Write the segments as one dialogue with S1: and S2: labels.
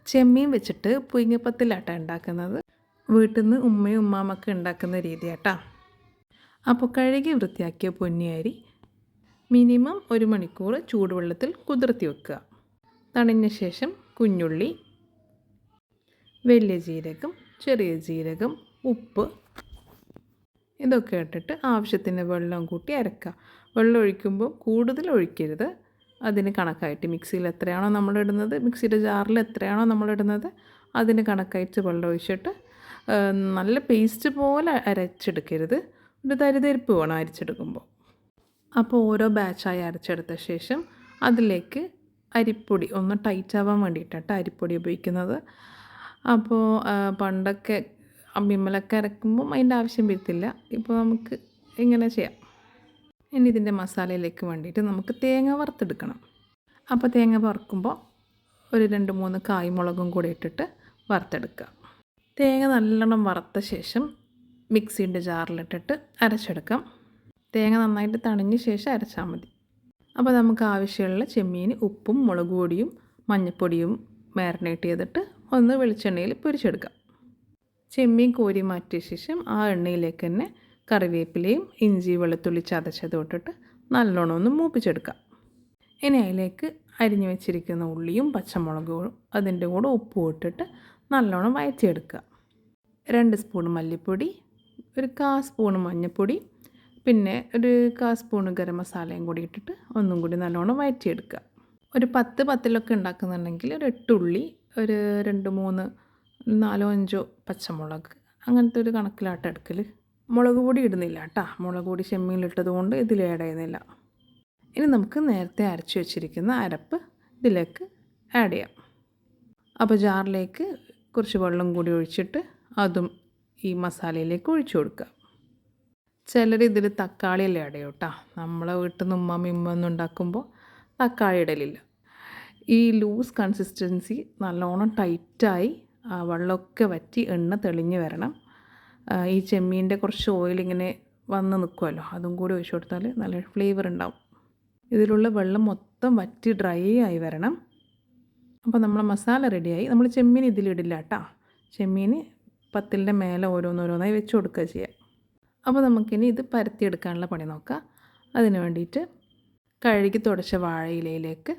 S1: ചെമ്മീൻ വെച്ചിട്ട് പുയിങ്ങപ്പത്തിലാട്ടാ ഉണ്ടാക്കുന്നത്. വീട്ടിൽ നിന്ന് ഉമ്മയും ഉമ്മാമൊക്കെ ഉണ്ടാക്കുന്ന രീതിയാട്ടാ. അപ്പോൾ കഴുകി വൃത്തിയാക്കിയ പൊന്നിയരി മിനിമം 1 മണിക്കൂർ ചൂടുവെള്ളത്തിൽ കുതിർത്തി വെക്കുക. തണിഞ്ഞ ശേഷം കുഞ്ഞുള്ളി, വലിയ ജീരകം, ചെറിയ ജീരകം, ഉപ്പ് ഇതൊക്കെ ഇട്ടിട്ട് ആവശ്യത്തിന് വെള്ളം കൂട്ടി അരക്കുക. വെള്ളം ഒഴിക്കുമ്പോൾ കൂടുതൽ ഒഴിക്കരുത്. അതിന് കണക്കായിട്ട് മിക്സിയിൽ എത്രയാണോ നമ്മളിടുന്നത്, മിക്സിയുടെ ജാറിൽ എത്രയാണോ നമ്മളിടുന്നത് അതിന് കണക്കായിട്ട് വെള്ളം ഒഴിച്ചിട്ട് നല്ല പേസ്റ്റ് പോലെ അരച്ചെടുക്കരുത്. ഒരു തരിതരിപ്പ് വേണം അരച്ചെടുക്കുമ്പോൾ. അപ്പോൾ ഓരോ ബാച്ചായി അരച്ചെടുത്ത ശേഷം അതിലേക്ക് അരിപ്പൊടി ഒന്ന് ടൈറ്റ് ആവാൻ വേണ്ടിയിട്ടാണ് അരിപ്പൊടി ഉപയോഗിക്കുന്നത്. അപ്പോൾ പണ്ടൊക്കെ അമ്മിമ്മലൊക്കെ അരക്കുമ്പം അതിൻ്റെ ആവശ്യം വരത്തില്ല. ഇപ്പോൾ നമുക്ക് ഇങ്ങനെ ചെയ്യാം. ഇനി ഇതിൻ്റെ മസാലയിലേക്ക് വേണ്ടിയിട്ട് നമുക്ക് തേങ്ങ വറുത്തെടുക്കണം. അപ്പോൾ തേങ്ങ വറുക്കുമ്പോൾ ഒരു 2-3 കായ്മുളകും കൂടി ഇട്ടിട്ട് വറുത്തെടുക്കുക. തേങ്ങ നല്ലോണം വറുത്ത ശേഷം മിക്സിൻ്റെ ജാറിലിട്ടിട്ട് അരച്ചെടുക്കാം. തേങ്ങ നന്നായിട്ട് തണിഞ്ഞ ശേഷം അരച്ചാൽ മതി. അപ്പോൾ നമുക്ക് ആവശ്യമുള്ള ചെമ്മീൻ ഉപ്പും മുളക് പൊടിയും മഞ്ഞൾപ്പൊടിയും മാരിനേറ്റ് ചെയ്തിട്ട് ഒന്ന് വെളിച്ചെണ്ണയിൽ പൊരിച്ചെടുക്കാം. ചെമ്മീൻ കോരി മാറ്റിയ ശേഷം ആ എണ്ണയിലേക്ക് തന്നെ കറിവേപ്പിലയും ഇഞ്ചി വെളുത്തുള്ളി ചതച്ചതും ഇട്ടിട്ട് നല്ലോണം ഒന്ന് മൂപ്പിച്ചെടുക്കാം. ഇനി അതിലേക്ക് അരിഞ്ഞു വെച്ചിരിക്കുന്ന ഉള്ളിയും പച്ചമുളകും അതിൻ്റെ കൂടെ ഉപ്പും ഇട്ടിട്ട് നല്ലോണം വഴറ്റിയെടുക്കുക. 2 സ്പൂൺ മല്ലിപ്പൊടി, ഒരു 1/4 സ്പൂൺ മഞ്ഞൾപ്പൊടി, പിന്നെ ഒരു 1/4 സ്പൂൺ ഗരം മസാലയും കൂടി ഇട്ടിട്ട് ഒന്നും കൂടി നല്ലോണം വഴറ്റിയെടുക്കുക. ഒരു 10 പത്തിലൊക്കെ ഉണ്ടാക്കുന്നുണ്ടെങ്കിൽ ഒരു 8 ഉള്ളി, ഒരു 2-3 4-5 പച്ചമുളക്, അങ്ങനത്തെ ഒരു കണക്കിലാട്ടം എടുക്കൽ. മുളക് പൊടി ഇടുന്നില്ല കേട്ടോ. മുളക് പൊടി ചെമ്മീനിലിട്ടത് കൊണ്ട് ഇതിൽ ആഡ് ചെയ്യുന്നില്ല. ഇനി നമുക്ക് നേരത്തെ അരച്ച് വെച്ചിരിക്കുന്ന അരപ്പ് ഇതിലേക്ക് ആഡ് ചെയ്യാം. അപ്പോൾ ജാറിലേക്ക് കുറച്ച് വെള്ളം കൂടി ഒഴിച്ചിട്ട് അതും ഈ മസാലയിലേക്ക് ഒഴിച്ചു കൊടുക്കുക. ചിലർ ഇതിൽ തക്കാളിയല്ലേ ആഡ് ചെയ്യും കേട്ടോ. നമ്മളെ വീട്ടിൽ നിന്ന് ഉമ്മയൊന്നും ഉണ്ടാക്കുമ്പോൾ തക്കാളി ഇടലില്ല. ഈ ലൂസ് കൺസിസ്റ്റൻസി നല്ലോണം ടൈറ്റായി വെള്ളമൊക്കെ വറ്റി എണ്ണ തെളിഞ്ഞ് വരണം. ഈ ചെമ്മീൻ്റെ കുറച്ച് ഓയിലിങ്ങനെ വന്ന് നിൽക്കുമല്ലോ, അതും കൂടി ഒഴിച്ചു കൊടുത്താൽ നല്ല ഫ്ലേവർ ഉണ്ടാവും. ഇതിലുള്ള വെള്ളം മൊത്തം വറ്റി ഡ്രൈ ആയി വരണം. അപ്പോൾ നമ്മളെ മസാല റെഡിയായി. നമ്മൾ ചെമ്മീൻ ഇതിലിടില്ല കേട്ടോ. ചെമ്മീൻ പത്തിലിൻ്റെ മേലെ ഓരോന്നോരോന്നായി വെച്ച് കൊടുക്കുക ചെയ്യുക. അപ്പോൾ നമുക്കിനി ഇത് പരത്തിയെടുക്കാനുള്ള പണി നോക്കാം. അതിന് വേണ്ടിയിട്ട് കഴുകി തുടച്ച വാഴയിലയിലേക്ക്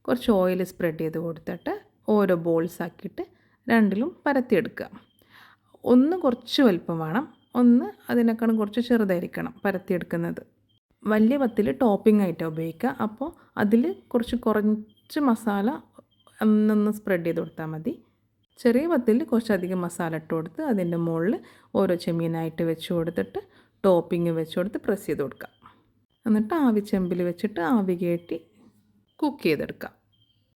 S1: കുറച്ച് ഓയിൽ സ്പ്രെഡ് ചെയ്ത് കൊടുത്തിട്ട് ഓരോ ബോൾസ് ആക്കിയിട്ട് രണ്ടിലും പരത്തിയെടുക്കുക. ഒന്ന് കുറച്ച് വലിപ്പം വേണം, ഒന്ന് അതിനേക്കാളും കുറച്ച് ചെറുതായിരിക്കണം പരത്തിയെടുക്കുന്നത്. വലിയ പത്തിൽ ടോപ്പിംഗ് ആയിട്ടാണ് ഉപയോഗിക്കുക. അപ്പോൾ അതിൽ കുറച്ച് മസാല ഒന്ന് സ്പ്രെഡ് ചെയ്ത് കൊടുത്താൽ മതി. ചെറിയ പത്തിൽ കുറച്ചധികം മസാല ഇട്ട് കൊടുത്ത് അതിൻ്റെ മുകളിൽ ഓരോ ചെമ്മീനായിട്ട് വെച്ച് കൊടുത്തിട്ട് ടോപ്പിംഗ് വെച്ച് കൊടുത്ത് പ്രസ് ചെയ്ത് കൊടുക്കുക. എന്നിട്ട് ആവി ചെമ്പിൽ വെച്ചിട്ട് ആവി കയറ്റി കുക്ക് ചെയ്തെടുക്കാം.